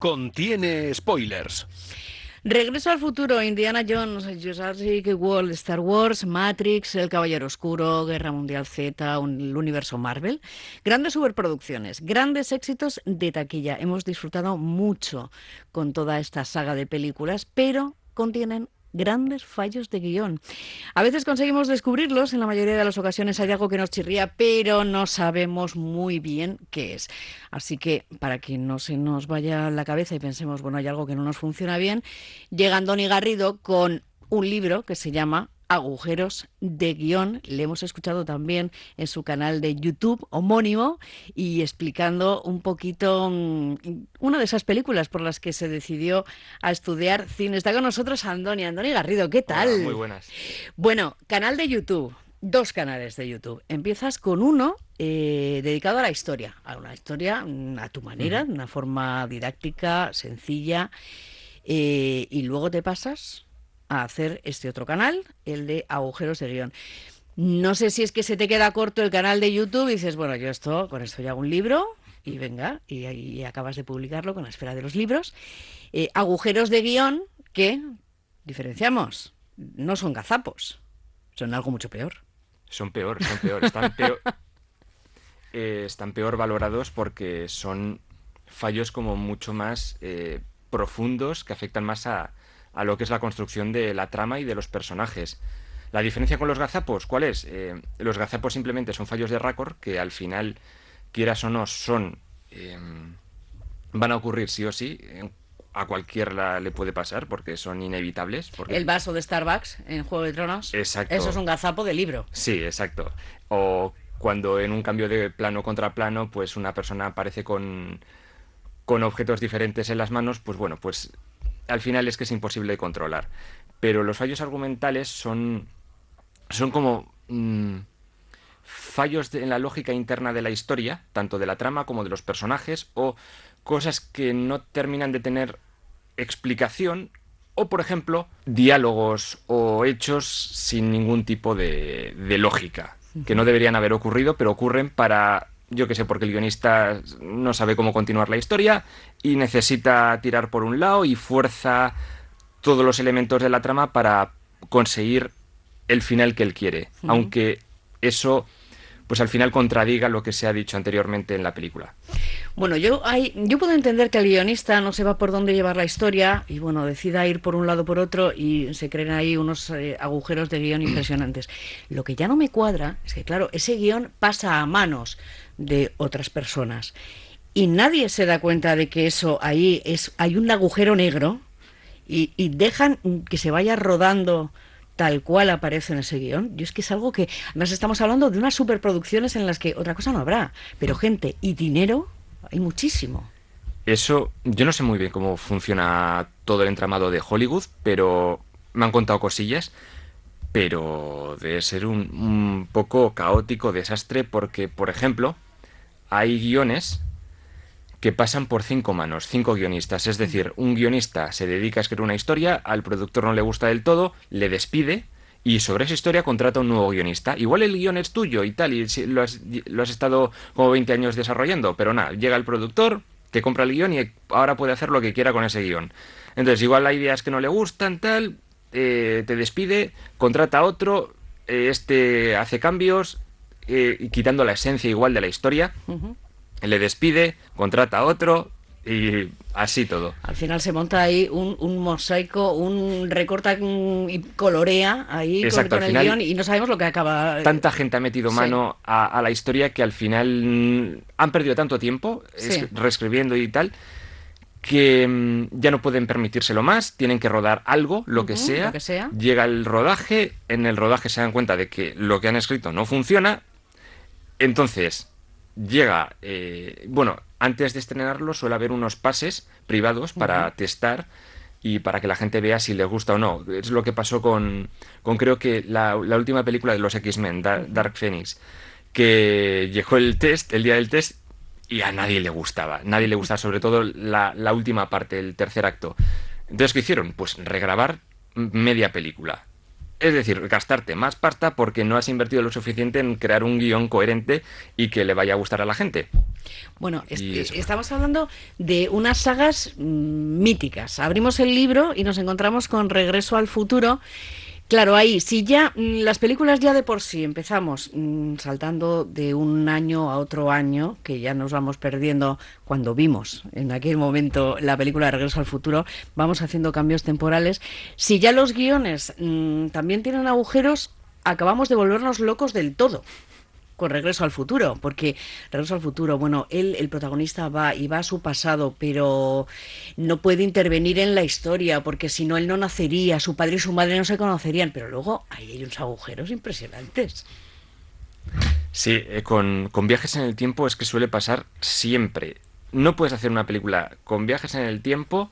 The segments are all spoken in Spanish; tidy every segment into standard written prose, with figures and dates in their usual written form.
Contiene spoilers. Regreso al futuro, Indiana Jones, Jurassic World, Star Wars, Matrix, El Caballero Oscuro, Guerra Mundial Z, el universo Marvel. Grandes superproducciones, grandes éxitos de taquilla. Hemos disfrutado mucho con toda esta saga de películas, pero contienen grandes fallos de guión. A veces conseguimos descubrirlos, en la mayoría de las ocasiones hay algo que nos chirría, pero no sabemos muy bien qué es. Así que, para que no se nos vaya la cabeza y pensemos, bueno, hay algo que no nos funciona bien, llega Andoni Garrido con un libro que se llama Agujeros de guión. Le hemos escuchado también en su canal de YouTube homónimo y explicando un poquito una de esas películas por las que se decidió a estudiar cine. Está con nosotros Andoni Garrido. ¿Qué Hola, tal? muy buenas. Bueno, canal de YouTube. Dos canales de YouTube. Empiezas con uno dedicado a la historia, a una historia a tu manera, de una forma didáctica, sencilla, y luego te pasas a hacer este otro canal, el de Agujeros de guión. No sé si es que se te queda corto el canal de YouTube y dices, bueno, yo con esto ya hago un libro y venga, y ahí acabas de publicarlo con la esfera de los libros. Agujeros de guión que, diferenciamos, no son gazapos, son algo mucho peor. Son peor, están peor valorados porque son fallos como mucho más profundos que afectan más a lo que es la construcción de la trama y de los personajes. La diferencia con los gazapos, ¿cuál es? Los gazapos simplemente son fallos de récord que al final, quieras o no, van a ocurrir sí o sí. A cualquiera le puede pasar porque son inevitables. El vaso de Starbucks en Juego de Tronos, Exacto. eso es un gazapo de libro. Sí, exacto. O cuando en un cambio de plano contra plano, pues una persona aparece con objetos diferentes en las manos, pues bueno, pues al final es que es imposible de controlar. Pero los fallos argumentales son como fallos en la lógica interna de la historia, tanto de la trama como de los personajes, o cosas que no terminan de tener explicación, o por ejemplo, diálogos o hechos sin ningún tipo de lógica, que no deberían haber ocurrido, pero ocurren para, yo qué sé, porque el guionista no sabe cómo continuar la historia y necesita tirar por un lado y fuerza todos los elementos de la trama para conseguir el final que él quiere, aunque eso pues al final contradiga lo que se ha dicho anteriormente en la película. Bueno, yo puedo entender que el guionista no sepa por dónde llevar la historia y bueno, decida ir por un lado o por otro y se creen ahí unos agujeros de guión impresionantes. Lo que ya no me cuadra es que, claro, ese guión pasa a manos de otras personas y nadie se da cuenta de que eso ahí hay un agujero negro y dejan que se vaya rodando tal cual aparece en ese guión. Yo es que es algo que, además estamos hablando de unas superproducciones en las que otra cosa no habrá, pero gente y dinero hay muchísimo. Eso, yo no sé muy bien cómo funciona todo el entramado de Hollywood, pero me han contado cosillas, pero debe ser un poco caótico, desastre, porque, por ejemplo, hay guiones que pasan por 5 manos, 5 guionistas. Es decir, un guionista se dedica a escribir una historia, al productor no le gusta del todo, le despide y sobre esa historia contrata un nuevo guionista. Igual el guion es tuyo y tal, y lo has estado como 20 años desarrollando, pero nada, llega el productor, te compra el guion y ahora puede hacer lo que quiera con ese guion. Entonces, igual hay ideas que no le gustan, tal, te despide, contrata a otro, este hace cambios, quitando la esencia igual de la historia. Le despide, contrata a otro y así todo. Al final se monta ahí un mosaico, un recorta y colorea ahí. Exacto, con el guión y no sabemos lo que acaba. Tanta gente ha metido mano a la historia que al final han perdido tanto tiempo reescribiendo y tal que ya no pueden permitírselo más, tienen que rodar algo, lo que sea. Llega el rodaje, en el rodaje se dan cuenta de que lo que han escrito no funciona, entonces llega, antes de estrenarlo suele haber unos pases privados para testar y para que la gente vea si les gusta o no. Es lo que pasó con creo que la última película de los X-Men, Dark Phoenix, que llegó el día del test, y a nadie le gustaba. Nadie le gustaba, sobre todo la última parte, el tercer acto. Entonces, ¿qué hicieron? Pues regrabar media película. Es decir, gastarte más pasta porque no has invertido lo suficiente en crear un guión coherente y que le vaya a gustar a la gente. Bueno, Y eso. estamos hablando de unas sagas míticas. Abrimos el libro y nos encontramos con Regreso al Futuro. Claro, ahí, si ya las películas ya de por sí empezamos saltando de un año a otro año, que ya nos vamos perdiendo cuando vimos en aquel momento la película de Regreso al Futuro, vamos haciendo cambios temporales. Si ya los guiones también tienen agujeros, acabamos de volvernos locos del todo con Regreso al Futuro, porque Regreso al Futuro, bueno, él, el protagonista va y va a su pasado, pero no puede intervenir en la historia, porque si no él no nacería, su padre y su madre no se conocerían, pero luego ahí hay unos agujeros impresionantes. Sí, con viajes en el tiempo es que suele pasar siempre. No puedes hacer una película con viajes en el tiempo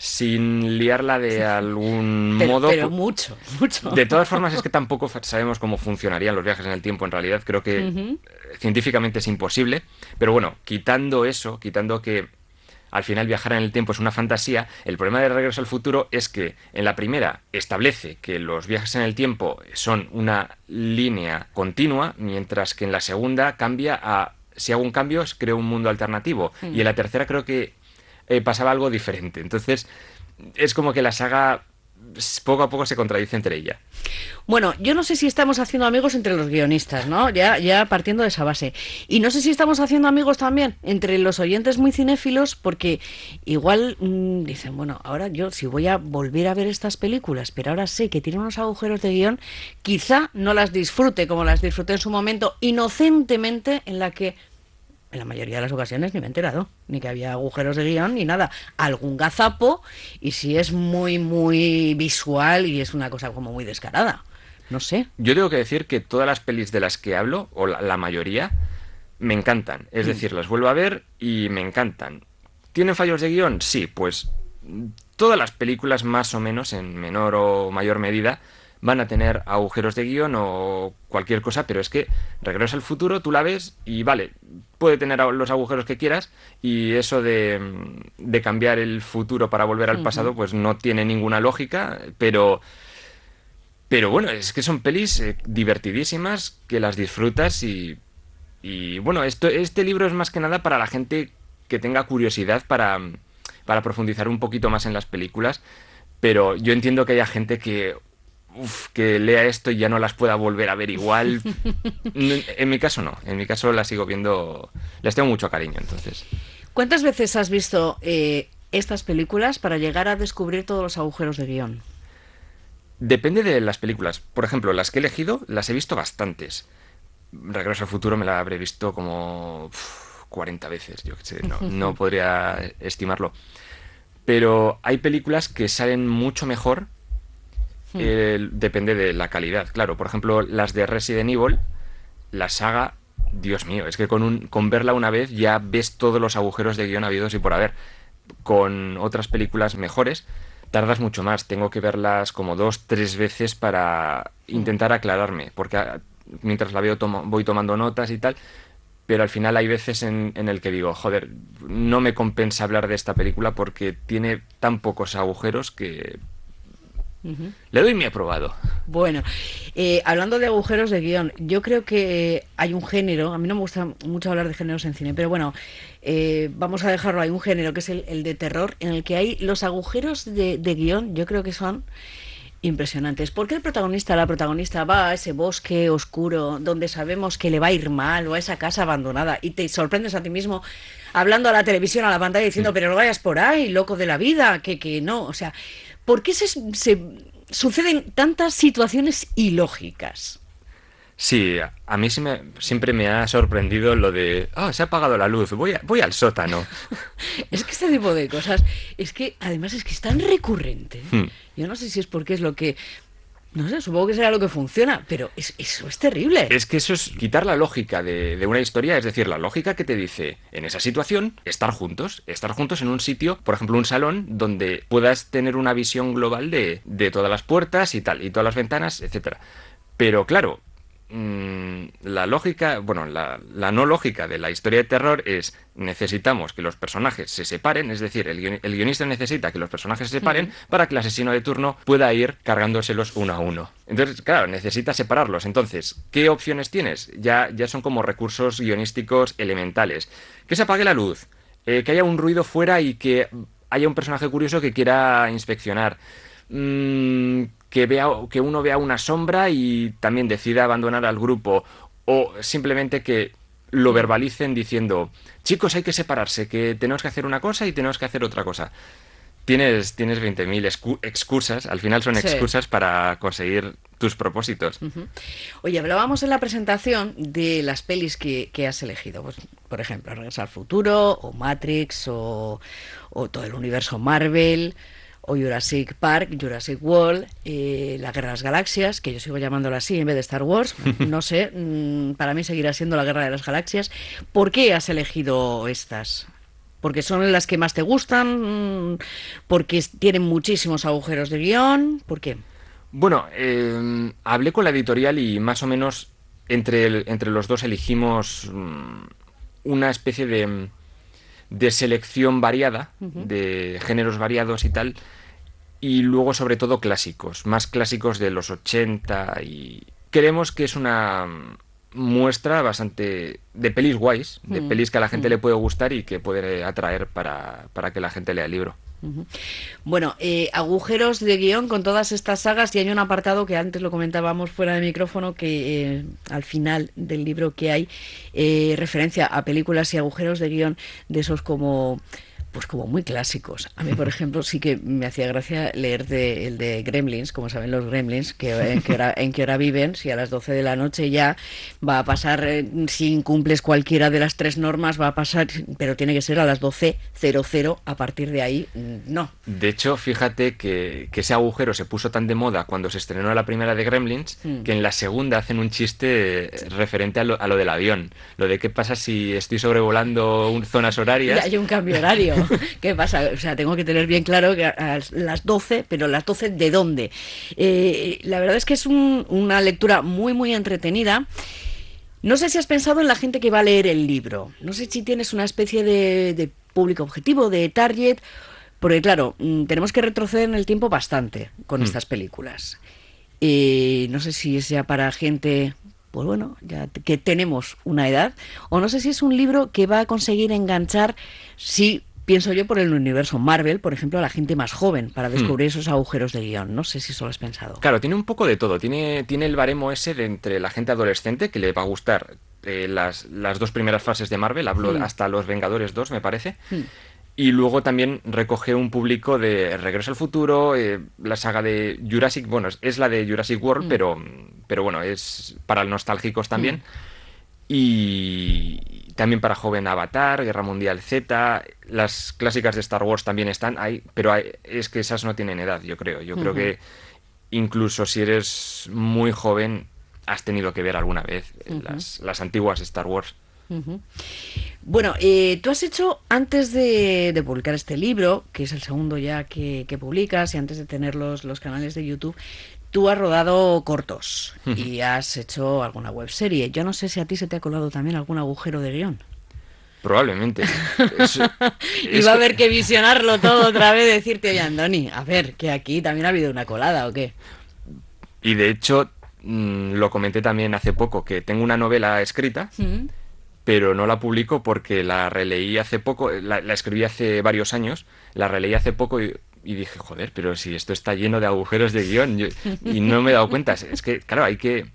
sin liarla de algún modo. Pero mucho, mucho. De todas formas, es que tampoco sabemos cómo funcionarían los viajes en el tiempo en realidad. Creo que científicamente es imposible. Pero bueno, quitando eso, quitando que al final viajar en el tiempo es una fantasía, el problema de Regreso al Futuro es que en la primera establece que los viajes en el tiempo son una línea continua, mientras que en la segunda cambia a, si hago un cambio, creo un mundo alternativo. Y en la tercera creo que pasaba algo diferente. Entonces, es como que la saga poco a poco se contradice entre ella. Bueno, yo no sé si estamos haciendo amigos entre los guionistas, ¿no? Ya partiendo de esa base. Y no sé si estamos haciendo amigos también entre los oyentes muy cinéfilos, porque igual dicen, bueno, ahora yo si voy a volver a ver estas películas, pero ahora sé que tienen unos agujeros de guión, quizá no las disfrute como las disfruté en su momento, inocentemente, en la que en la mayoría de las ocasiones ni me he enterado, ni que había agujeros de guión, ni nada. Algún gazapo, y si es muy, muy visual y es una cosa como muy descarada. No sé. Yo tengo que decir que todas las pelis de las que hablo, o la mayoría, me encantan. Es decir, las vuelvo a ver y me encantan. ¿Tienen fallos de guión? Sí, pues todas las películas más o menos, en menor o mayor medida, van a tener agujeros de guión o cualquier cosa, pero es que Regreso al Futuro, tú la ves y vale, puede tener los agujeros que quieras y eso de cambiar el futuro para volver al pasado, pues no tiene ninguna lógica, pero bueno, es que son pelis divertidísimas que las disfrutas y bueno, este libro es más que nada para la gente que tenga curiosidad para profundizar un poquito más en las películas, pero yo entiendo que haya gente que lea esto y ya no las pueda volver a ver igual. En mi caso no, en mi caso las sigo viendo, les tengo mucho cariño, entonces. ¿Cuántas veces has visto estas películas para llegar a descubrir todos los agujeros de guión? Depende de las películas. Por ejemplo, las que he elegido las he visto bastantes. Regreso al Futuro me la habré visto como 40 veces, yo qué sé, no podría estimarlo. Pero hay películas que salen mucho mejor. Depende de la calidad, claro. Por ejemplo, las de Resident Evil, la saga, Dios mío, es que con verla una vez ya ves todos los agujeros de guión habidos y por haber. Con otras películas mejores tardas mucho más. Tengo que verlas como 2, 3 veces para intentar aclararme, porque mientras la veo voy tomando notas y tal. Pero al final hay veces en el que digo, joder, no me compensa hablar de esta película porque tiene tan pocos agujeros que le doy mi aprobado. Bueno, hablando de agujeros de guión, yo creo que hay un género, a mí no me gusta mucho hablar de géneros en cine, pero bueno, vamos a dejarlo, hay un género que es el de terror, en el que hay los agujeros de guión, yo creo que son impresionantes. ¿Por qué la protagonista va a ese bosque oscuro donde sabemos que le va a ir mal o a esa casa abandonada y te sorprendes a ti mismo hablando a la televisión, a la pantalla diciendo, pero no vayas por ahí, loco de la vida, que no, o sea, ¿por qué se suceden tantas situaciones ilógicas? Sí, a mí siempre me ha sorprendido lo de, se ha apagado la luz, voy al sótano. Es que este tipo de cosas, es que además es que es tan recurrente. Yo no sé si es porque es lo que, no sé, supongo que será lo que funciona, pero eso es terrible. Es que eso es quitar la lógica de una historia, es decir, la lógica que te dice, en esa situación, estar juntos en un sitio, por ejemplo, un salón, donde puedas tener una visión global de todas las puertas y tal, y todas las ventanas, etcétera. Pero claro, la lógica, bueno, la no lógica de la historia de terror es necesitamos que los personajes se separen, es decir, el guionista necesita que los personajes se separen para que el asesino de turno pueda ir cargándoselos uno a uno. Entonces, claro, necesita separarlos. Entonces, ¿qué opciones tienes? Ya son como recursos guionísticos elementales. Que se apague la luz, que haya un ruido fuera y que haya un personaje curioso que quiera inspeccionar. Que uno vea una sombra y también decida abandonar al grupo, o simplemente que lo verbalicen diciendo, chicos, hay que separarse, que tenemos que hacer una cosa y tenemos que hacer otra cosa. Tienes 20.000 excusas, al final son Sí. excusas para conseguir tus propósitos. Oye, hablábamos en la presentación de las pelis que has elegido. Pues, por ejemplo, Regreso al Futuro, o Matrix, o todo el universo Marvel, o Jurassic Park, Jurassic World, La Guerra de las Galaxias, que yo sigo llamándolo así en vez de Star Wars. No sé, para mí seguirá siendo La Guerra de las Galaxias. ¿Por qué has elegido estas? ¿Porque son las que más te gustan? ¿Porque tienen muchísimos agujeros de guión? ¿Por qué? Bueno, hablé con la editorial y más o menos entre los dos elegimos una especie de selección variada, de géneros variados y tal, y luego sobre todo clásicos, más clásicos de los 80 y creemos que es una muestra bastante de pelis guays, de pelis que a la gente le puede gustar y que puede atraer para que la gente lea el libro. Bueno, agujeros de guión con todas estas sagas, y hay un apartado que antes lo comentábamos fuera de micrófono, que al final del libro que hay referencia a películas y agujeros de guión de esos como... Pues como muy clásicos. A mí, por ejemplo, sí que me hacía gracia leer el de Gremlins, como saben los Gremlins, en qué hora viven, si a las 12 de la noche ya va a pasar, si incumples cualquiera de las tres normas, va a pasar, pero tiene que ser a las 12:00, a partir de ahí, no. De hecho, fíjate que ese agujero se puso tan de moda cuando se estrenó la primera de Gremlins, que en la segunda hacen un chiste referente a lo del avión. Lo de qué pasa si estoy sobrevolando zonas horarias. Y hay un cambio horario. ¿Qué pasa? O sea, tengo que tener bien claro que a las 12, pero las 12 ¿de dónde? La verdad es que es una lectura muy, muy entretenida. No sé si has pensado en la gente que va a leer el libro. No sé si tienes una especie de público objetivo, de target, porque claro, tenemos que retroceder en el tiempo bastante con estas películas. No sé si es ya para gente... Pues bueno, ya que tenemos una edad, o no sé si es un libro que va a conseguir enganchar, si pienso yo, por el universo Marvel, por ejemplo, a la gente más joven, para descubrir esos agujeros de guión. No sé si eso lo has pensado. Claro, tiene un poco de todo. Tiene el baremo ese de entre la gente adolescente, que le va a gustar las dos primeras fases de Marvel, hablo hasta Los Vengadores 2, me parece. Y luego también recoge un público de Regreso al Futuro, la saga de Jurassic, bueno, es la de Jurassic World, pero bueno, es para nostálgicos también. Y también para joven Avatar, Guerra Mundial Z, las clásicas de Star Wars también están ahí, pero es que esas no tienen edad, yo creo. Yo creo que incluso si eres muy joven, has tenido que ver alguna vez las antiguas Star Wars. Bueno, tú has hecho, antes de publicar este libro, que es el segundo ya que publicas, y antes de tener los canales de YouTube, tú has rodado cortos y has hecho alguna webserie. Yo no sé si a ti se te ha colado también algún agujero de guión. Probablemente. Y va a haber que visionarlo todo otra vez, decirte, oye, Andoni, a ver, que aquí también ha habido una colada, ¿o qué? Y de hecho, lo comenté también hace poco, que tengo una novela escrita, pero no la publico porque la releí hace poco, la escribí hace varios años, la releí hace poco y dije, joder, pero si esto está lleno de agujeros de guión, y no me he dado cuenta. Es que, claro, hay que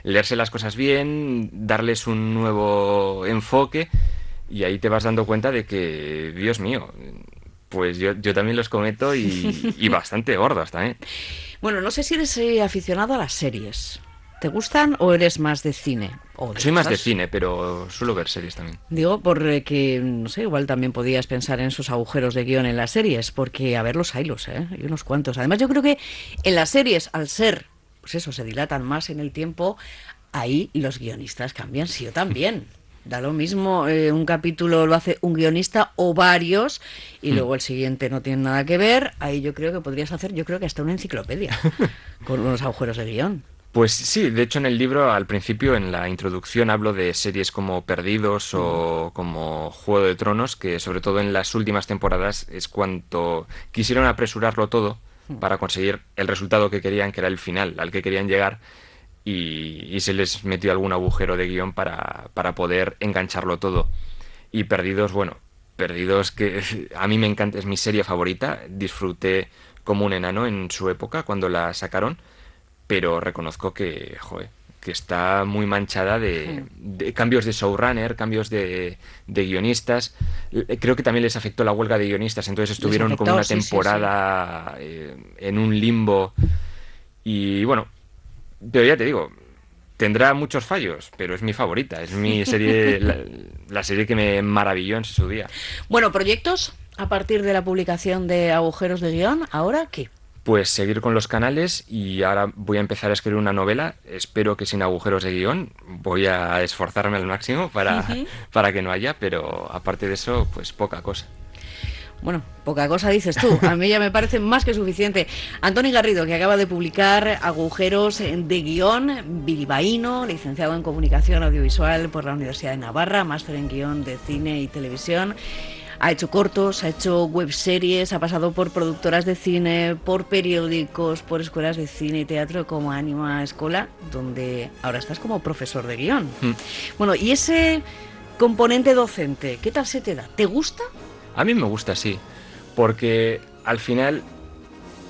leerse las cosas bien, darles un nuevo enfoque, y ahí te vas dando cuenta de que, Dios mío, pues yo también los cometo y bastante gordos también. Bueno, no sé si eres aficionado a las series. ¿Te gustan o eres más de cine? Soy más de cine, pero suelo ver series también. Digo, porque, no sé, igual también podías pensar en esos agujeros de guión en las series, porque, a ver, los hay unos cuantos. Además, yo creo que en las series, al ser, pues eso, se dilatan más en el tiempo, ahí los guionistas cambian, sí o también. Da lo mismo, un capítulo lo hace un guionista o varios, y luego el siguiente no tiene nada que ver. Ahí yo creo que podrías hacer, yo creo que hasta una enciclopedia con unos agujeros de guión. Pues sí, de hecho en el libro al principio, en la introducción, hablo de series como Perdidos o como Juego de Tronos, que sobre todo en las últimas temporadas es cuando quisieron apresurarlo todo para conseguir el resultado que querían, que era el final al que querían llegar, y se les metió algún agujero de guión para poder engancharlo todo. Y Perdidos, bueno, Perdidos que a mí me encanta, es mi serie favorita, disfruté como un enano en su época cuando la sacaron, pero reconozco que, joder, que está muy manchada de cambios de showrunner, cambios de guionistas. Creo que también les afectó la huelga de guionistas, entonces Les estuvieron como afectó, una sí, sí, sí. temporada en un limbo. Y bueno, pero ya te digo, tendrá muchos fallos, pero es mi favorita, es mi serie, la serie que me maravilló en su día. Bueno, proyectos a partir de la publicación de Agujeros de Guión, ¿ahora qué? Pues seguir con los canales y ahora voy a empezar a escribir una novela, espero que sin agujeros de guión, voy a esforzarme al máximo para que no haya, pero aparte de eso, pues poca cosa. Bueno, poca cosa dices tú, a mí ya me parece más que suficiente. Antoni Garrido, que acaba de publicar Agujeros de Guión, bilbaíno, licenciado en Comunicación Audiovisual por la Universidad de Navarra, máster en Guión de Cine y Televisión. Ha hecho cortos, ha hecho webseries, ha pasado por productoras de cine, por periódicos, por escuelas de cine y teatro como Anima Escola, donde ahora estás como profesor de guión. Mm. Bueno, y ese componente docente, ¿qué tal se te da? ¿Te gusta? A mí me gusta, sí, porque al final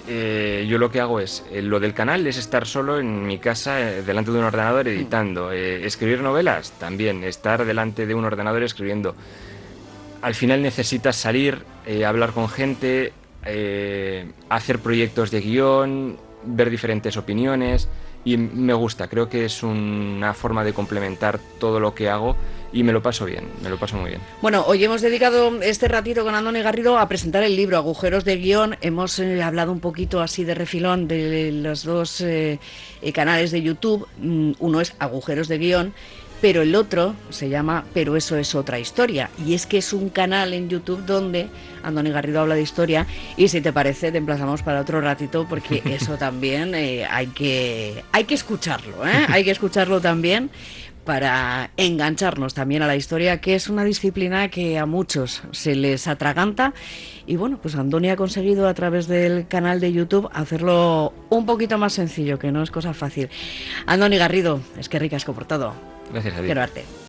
yo lo que hago es, lo del canal es estar solo en mi casa, delante de un ordenador editando. Escribir novelas, también, estar delante de un ordenador escribiendo. Al final necesitas salir, hablar con gente, hacer proyectos de guión, ver diferentes opiniones, y me gusta, creo que es una forma de complementar todo lo que hago y me lo paso bien, me lo paso muy bien. Bueno, hoy hemos dedicado este ratito con Andoni Garrido a presentar el libro Agujeros de Guión. Hemos hablado un poquito así de refilón de los dos canales de YouTube. Uno es Agujeros de Guión, pero el otro se llama Pero eso es otra historia. Y es que es un canal en YouTube donde Andoni Garrido habla de historia. Y si te parece, te emplazamos para otro ratito, porque eso también hay que escucharlo, ¿eh? Hay que escucharlo también para engancharnos también a la historia, que es una disciplina que a muchos se les atraganta. Y bueno, pues Andoni ha conseguido a través del canal de YouTube hacerlo un poquito más sencillo, que no es cosa fácil. Andoni Garrido, es que ricasco por todo. Gracias a ti. Quiero verte.